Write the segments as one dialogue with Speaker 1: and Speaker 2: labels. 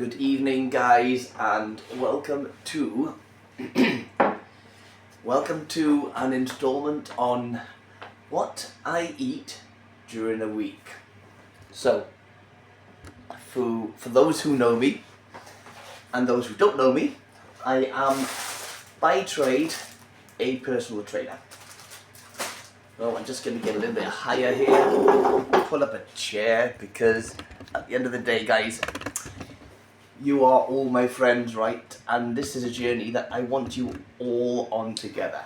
Speaker 1: Good evening, guys, and welcome to an installment on what I eat during a week. So, for those who know me and those who don't know me, I am by trade a personal trainer. So I'm just going to get a little bit higher here, pull up a chair, because at the end of the day, guys, you are all my friends, right? And this is a journey that I want you all on together.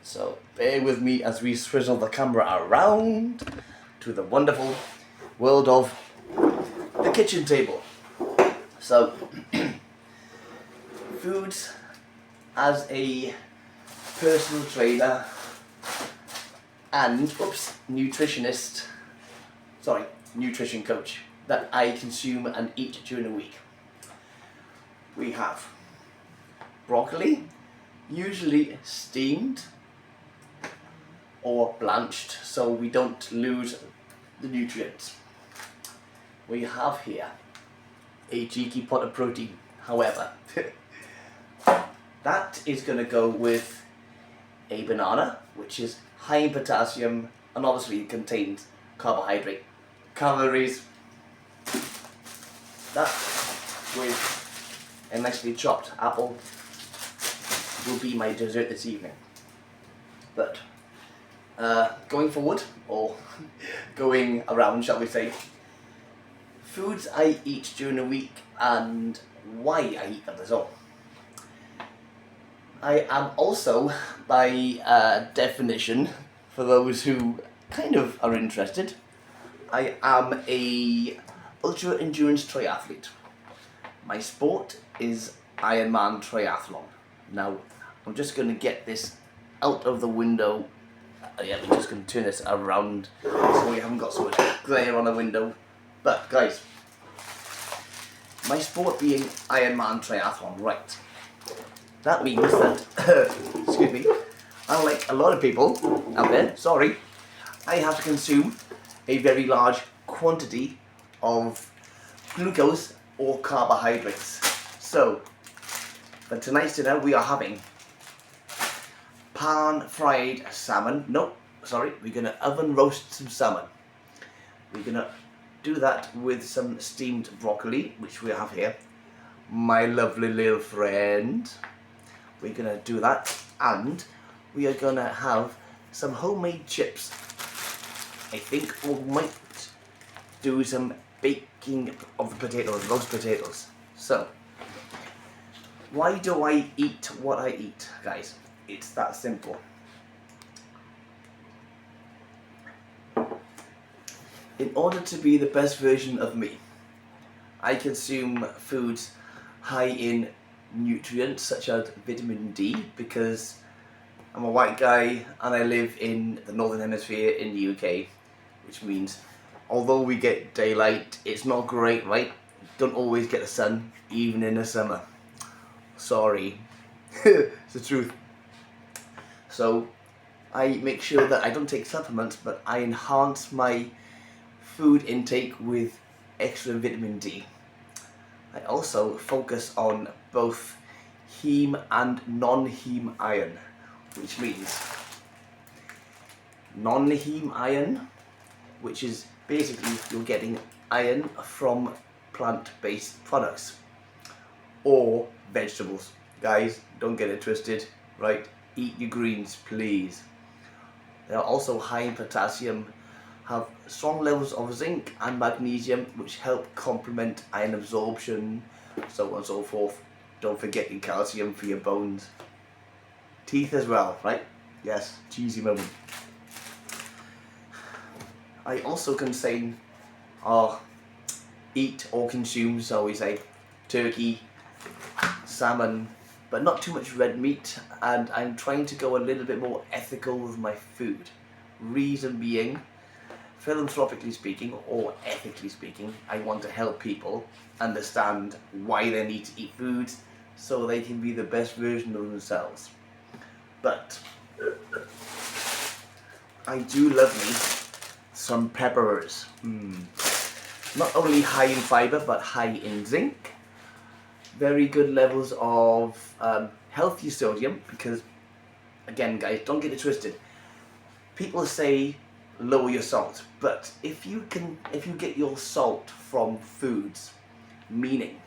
Speaker 1: So bear with me as we swizzle the camera around to the wonderful world of the kitchen table. So, foods as a personal trainer and nutrition coach that I consume and eat during the week. We have broccoli, usually steamed or blanched so we don't lose the nutrients. We have here a cheeky pot of protein, however, that is going to go with a banana, which is high in potassium and obviously contains carbohydrate. Calories, that with a nicely chopped apple will be my dessert this evening. But going forward, or going around, shall we say, foods I eat during the week and why I eat them as well. I am also, by definition, for those who kind of are interested, I am a ultra endurance triathlete. My sport is Ironman triathlon. Now, I'm just going to get this out of the window. Yeah, we're just going to turn this around so we haven't got so much glare on the window. But guys, my sport being Ironman triathlon, right? That means that, excuse me, unlike a lot of people out there, I have to consume a very large quantity of glucose or carbohydrates. So, for tonight's dinner we are having pan-fried salmon. We're going to oven roast some salmon. We're going to do that with some steamed broccoli, which we have here. My lovely little friend. We're going to do that, and we are going to have some homemade chips. I think we might do some baking of the potatoes, roast potatoes. So, why do I eat what I eat, guys? It's that simple. In order to be the best version of me, I consume foods high in nutrients such as vitamin D, because I'm a white guy and I live in the Northern Hemisphere in the UK, which means although we get daylight, it's not great, right? Don't always get the sun, even in the summer. Sorry. It's the truth. So I make sure that I don't take supplements, but I enhance my food intake with extra vitamin D. I also focus on both heme and non-heme iron, which means non-heme iron, which is basically you're getting iron from plant-based products or vegetables. Guys, don't get it twisted, right? Eat your greens, please. They are also high in potassium, have strong levels of zinc and magnesium, which help complement iron absorption, so on and so forth. Don't forget your calcium for your bones. Teeth as well, right? Yes, cheesy moment. I also consume, eat or consume, so we say, turkey, salmon, but not too much red meat, and I'm trying to go a little bit more ethical with my food. Reason being, philanthropically speaking or ethically speaking, I want to help people understand why they need to eat foods so they can be the best version of themselves. But I do love me some peppers. Not only high in fibre but high in zinc, very good levels of healthy sodium, because again guys, don't get it twisted, people say lower your salt, but if you get your salt from foods, meaning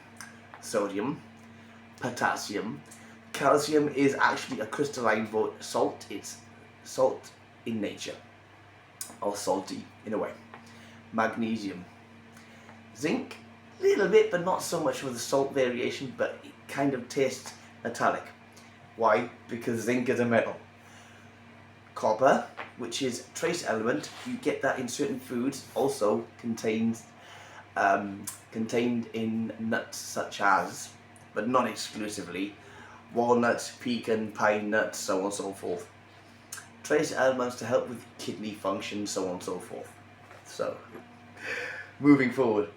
Speaker 1: sodium, potassium, calcium is actually a crystalline salt, it's salt in nature, or salty in a way, magnesium, zinc, a little bit but not so much with the salt variation, but it kind of tastes metallic. Why? Because zinc is a metal. Copper, which is a trace element, you get that in certain foods, also contained in nuts such as, but not exclusively, walnuts, pecan, pine nuts, so on and so forth. Trace elements to help with kidney function, so on and so forth. So, moving forward,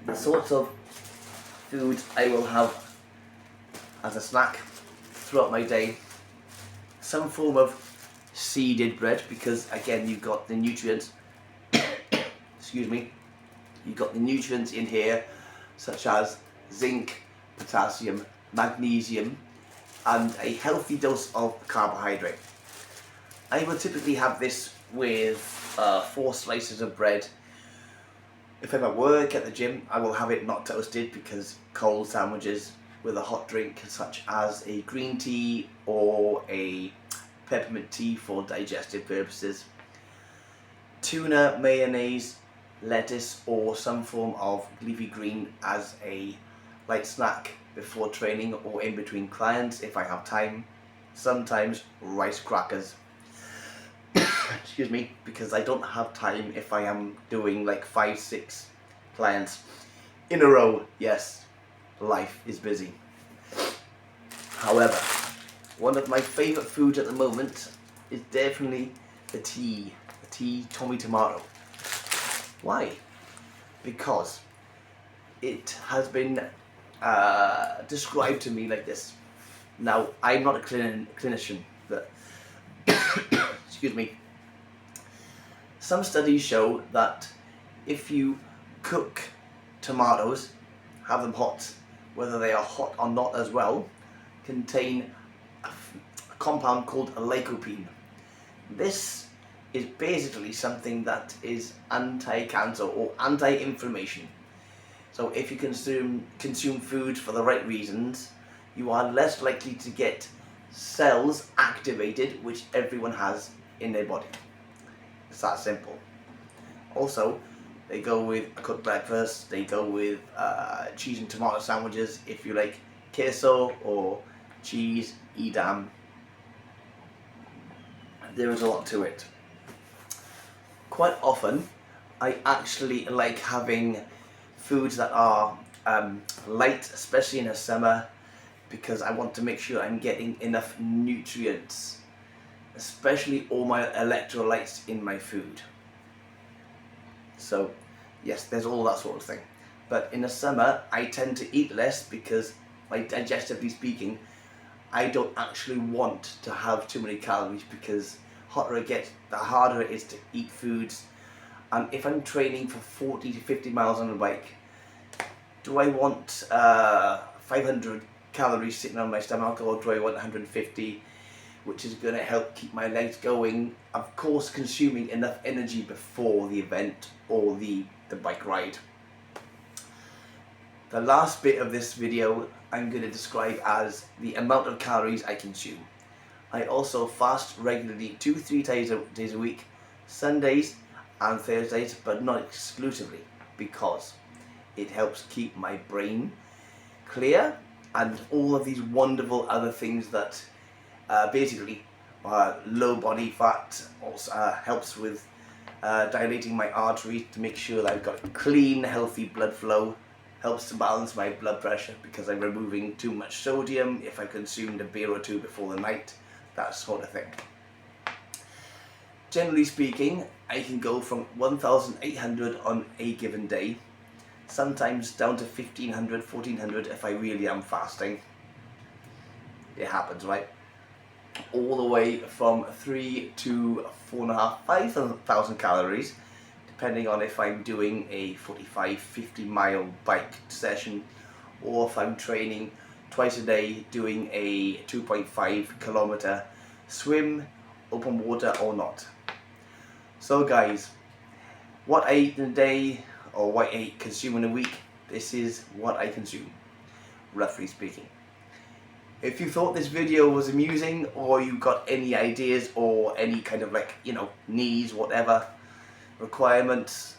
Speaker 1: the sorts of foods I will have as a snack throughout my day: some form of seeded bread, because again you've got the nutrients excuse me, you've got the nutrients in here such as zinc, potassium, magnesium, and a healthy dose of carbohydrate. I will typically have this with 4 slices of bread. If I'm at work, at the gym, I will have it not toasted, because cold sandwiches with a hot drink such as a green tea or a peppermint tea for digestive purposes. Tuna, mayonnaise, lettuce or some form of leafy green as a light snack before training or in between clients if I have time. Sometimes rice crackers. Excuse me, because I don't have time if I am doing like 5-6 clients in a row. Yes, life is busy. However, one of my favourite foods at the moment is definitely the tea Tommy tomato. Why? Because it has been described to me like this. Now, I'm not a clinician, but excuse me. Some studies show that if you cook tomatoes, have them hot, whether they are hot or not as well, contain a compound called a lycopene. This is basically something that is anti-cancer or anti-inflammation. So if you consume food for the right reasons, you are less likely to get cells activated, which everyone has in their body. It's that simple. Also, they go with a cooked breakfast, they go with cheese and tomato sandwiches if you like queso or cheese, edam. There is a lot to it. Quite often, I actually like having foods that are light, especially in the summer, because I want to make sure I'm getting enough nutrients, especially all my electrolytes in my food. So yes, there's all that sort of thing. But in the summer, I tend to eat less because, like, digestively speaking, I don't actually want to have too many calories, because hotter it gets, the harder it is to eat foods. And if I'm training for 40 to 50 miles on a bike, do I want 500 calories sitting on my stomach, or do I want 150, which is going to help keep my legs going? Of course, consuming enough energy before the event or the bike ride. The last bit of this video I'm going to describe as the amount of calories I consume. I also fast regularly 2-3 days a week, Sundays and Thursdays, but not exclusively, because it helps keep my brain clear and all of these wonderful other things that basically low body fat also helps with dilating my arteries to make sure that I've got clean, healthy blood flow, helps to balance my blood pressure because I'm removing too much sodium if I consumed a beer or two before the night, that sort of thing. Generally speaking, I can go from 1,800 on a given day, sometimes down to 1,500, 1,400 if I really am fasting. It happens, right? All the way from 3 to 4,500, 5,000 calories, depending on if I'm doing a 45-50 mile bike session, or if I'm training twice a day doing a 2.5 kilometer swim, open water or not. So guys, what I eat in a day, or what I consume in a week, this is what I consume, roughly speaking. If you thought this video was amusing, or you got any ideas or any kind of needs, whatever, requirements,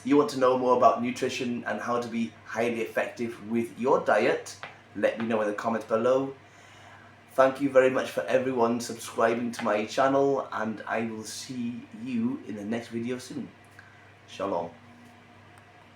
Speaker 1: you want to know more about nutrition and how to be highly effective with your diet, let me know in the comments below. Thank you very much for everyone subscribing to my channel, and I will see you in the next video soon. Shalom.